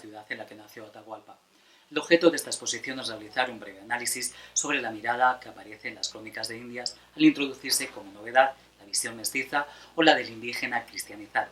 ciudad en la que nació Atahualpa. El objeto de esta exposición es realizar un breve análisis sobre la mirada que aparece en las crónicas de Indias al introducirse como novedad la visión mestiza o la del indígena cristianizado.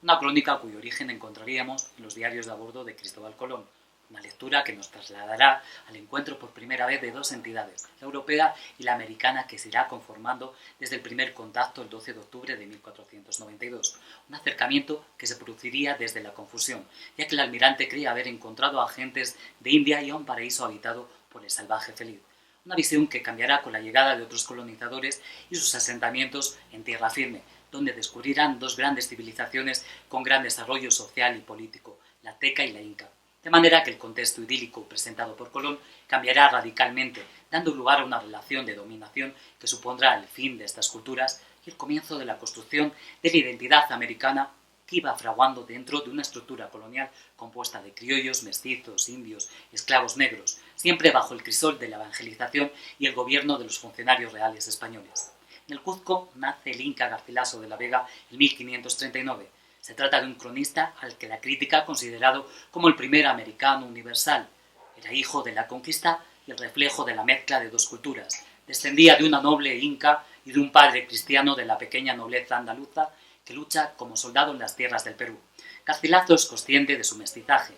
Una crónica cuyo origen encontraríamos en los diarios de a bordo de Cristóbal Colón, una lectura que nos trasladará al encuentro por primera vez de dos entidades, la europea y la americana, que se irá conformando desde el primer contacto el 12 de octubre de 1492, un acercamiento que se produciría desde la confusión, ya que el almirante creía haber encontrado a agentes de India y a un paraíso habitado por el salvaje feliz. Una visión que cambiará con la llegada de otros colonizadores y sus asentamientos en tierra firme, donde descubrirán dos grandes civilizaciones con gran desarrollo social y político, la azteca y la inca. De manera que el contexto idílico presentado por Colón cambiará radicalmente, dando lugar a una relación de dominación que supondrá el fin de estas culturas y el comienzo de la construcción de la identidad americana que iba fraguando dentro de una estructura colonial compuesta de criollos, mestizos, indios, esclavos negros, siempre bajo el crisol de la evangelización y el gobierno de los funcionarios reales españoles. En el Cuzco nace el inca Garcilaso de la Vega en 1539. Se trata de un cronista al que la crítica ha considerado como el primer americano universal. Era hijo de la conquista y el reflejo de la mezcla de dos culturas. Descendía de una noble inca y de un padre cristiano de la pequeña nobleza andaluza que lucha como soldado en las tierras del Perú. Garcilaso es consciente de su mestizaje.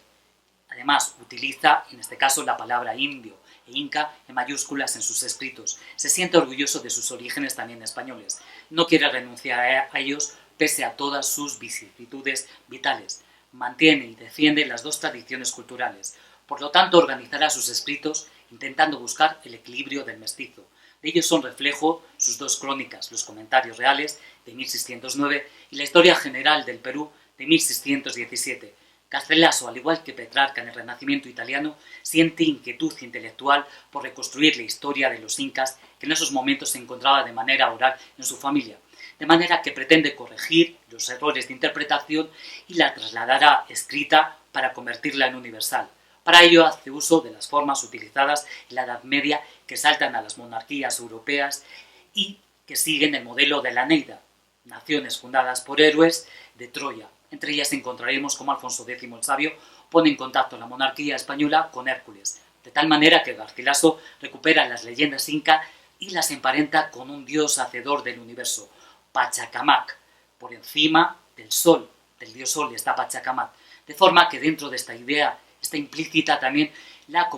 Además, utiliza, en este caso, la palabra indio e inca en mayúsculas en sus escritos. Se siente orgulloso de sus orígenes también españoles. No quiere renunciar a ellos pese a todas sus vicisitudes vitales. Mantiene y defiende las dos tradiciones culturales. Por lo tanto, organizará sus escritos intentando buscar el equilibrio del mestizo. De ellos son reflejo sus dos crónicas, los Comentarios Reales de 1609 y la Historia General del Perú de 1617. Garcilaso, al igual que Petrarca en el Renacimiento italiano, siente inquietud intelectual por reconstruir la historia de los incas que en esos momentos se encontraba de manera oral en su familia, de manera que pretende corregir los errores de interpretación y la trasladará escrita para convertirla en universal. Para ello hace uso de las formas utilizadas en la Edad Media que saltan a las monarquías europeas y que siguen el modelo de la Eneida, naciones fundadas por héroes de Troya. Entre ellas encontraremos cómo Alfonso X el Sabio pone en contacto la monarquía española con Hércules, de tal manera que Garcilaso recupera las leyendas inca y las emparenta con un dios hacedor del universo, Pachacamac. Por encima del sol, del dios sol, está Pachacamac, de forma que dentro de esta idea está implícita también la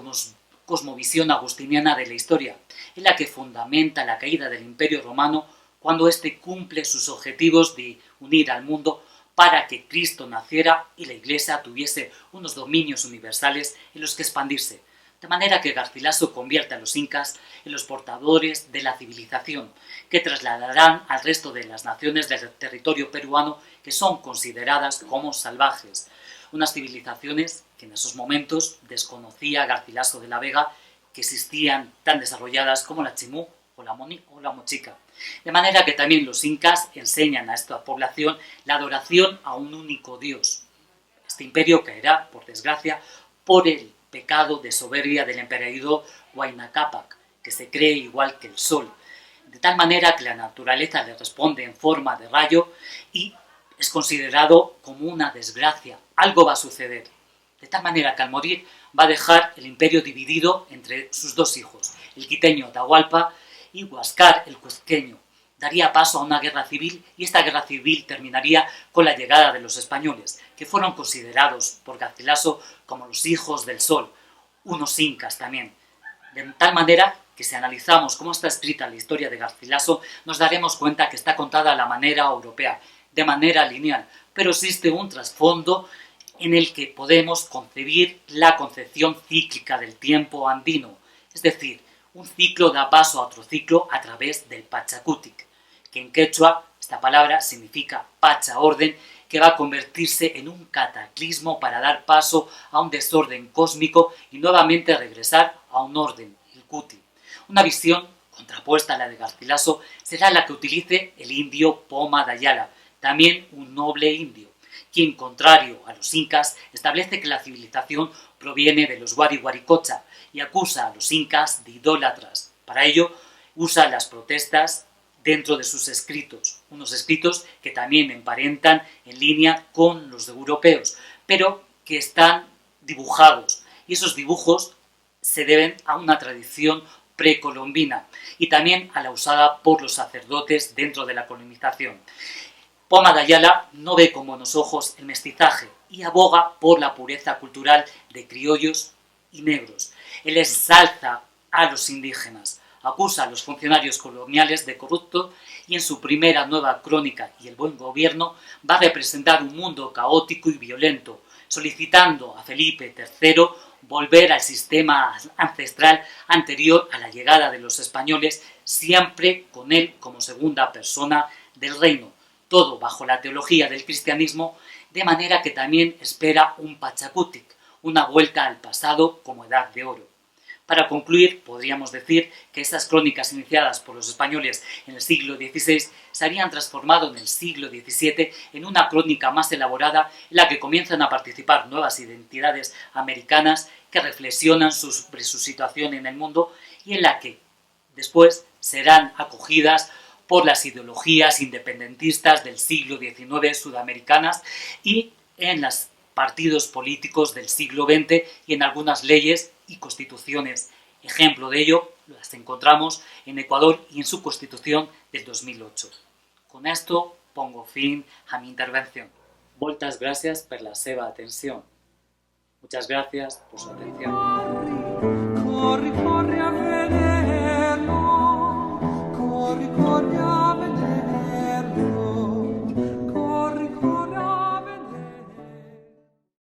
cosmovisión agustiniana de la historia, en la que fundamenta la caída del Imperio Romano cuando éste cumple sus objetivos de unir al mundo para que Cristo naciera y la Iglesia tuviese unos dominios universales en los que expandirse, de manera que Garcilaso convierte a los incas en los portadores de la civilización, que trasladarán al resto de las naciones del territorio peruano que son consideradas como salvajes, unas civilizaciones que en esos momentos desconocía Garcilaso de la Vega que existían tan desarrolladas como la Chimú o la Mochica. De manera que también los incas enseñan a esta población la adoración a un único dios. Este imperio caerá, por desgracia, por el pecado de soberbia del emperador Huayna Cápac, que se cree igual que el sol, de tal manera que la naturaleza le responde en forma de rayo y es considerado como una desgracia. Algo va a suceder. De tal manera que al morir va a dejar el imperio dividido entre sus dos hijos, el quiteño Atahualpa y Huáscar el cuzqueño. Daría paso a una guerra civil y esta guerra civil terminaría con la llegada de los españoles, que fueron considerados por Garcilaso como los hijos del sol, unos incas también. De tal manera que si analizamos cómo está escrita la historia de Garcilaso, nos daremos cuenta que está contada a la manera europea, de manera lineal, pero existe un trasfondo en el que podemos concebir la concepción cíclica del tiempo andino, es decir, un ciclo da paso a otro ciclo a través del Pachacutic, que en quechua esta palabra significa Pacha, orden, que va a convertirse en un cataclismo para dar paso a un desorden cósmico y nuevamente regresar a un orden, el Kuti. Una visión contrapuesta a la de Garcilaso será la que utilice el indio Poma Dayala, también un noble indio, quien, contrario a los incas, establece que la civilización proviene de los Wari-Waricocha y acusa a los incas de idólatras. Para ello, usa las protestas dentro de sus escritos, unos escritos que también emparentan en línea con los europeos, pero que están dibujados, y esos dibujos se deben a una tradición precolombina y también a la usada por los sacerdotes dentro de la colonización. Poma de Ayala no ve con buenos ojos el mestizaje y aboga por la pureza cultural de criollos y negros. Él ensalza a los indígenas, acusa a los funcionarios coloniales de corruptos y en su primera nueva crónica Y el buen gobierno va a representar un mundo caótico y violento, solicitando a Felipe III volver al sistema ancestral anterior a la llegada de los españoles, siempre con él como segunda persona del reino, todo bajo la teología del cristianismo, de manera que también espera un Pachacutic, una vuelta al pasado como edad de oro. Para concluir, podríamos decir que estas crónicas iniciadas por los españoles en el siglo XVI se habían transformado en el siglo XVII en una crónica más elaborada en la que comienzan a participar nuevas identidades americanas que reflexionan sobre su situación en el mundo y en la que después serán acogidas por las ideologías independentistas del siglo XIX sudamericanas y en los partidos políticos del siglo XX y en algunas leyes y constituciones. Ejemplo de ello las encontramos en Ecuador y en su constitución del 2008. Con esto pongo fin a mi intervención. Moltes gràcies per la seva atenció. Muchas gracias por su atención.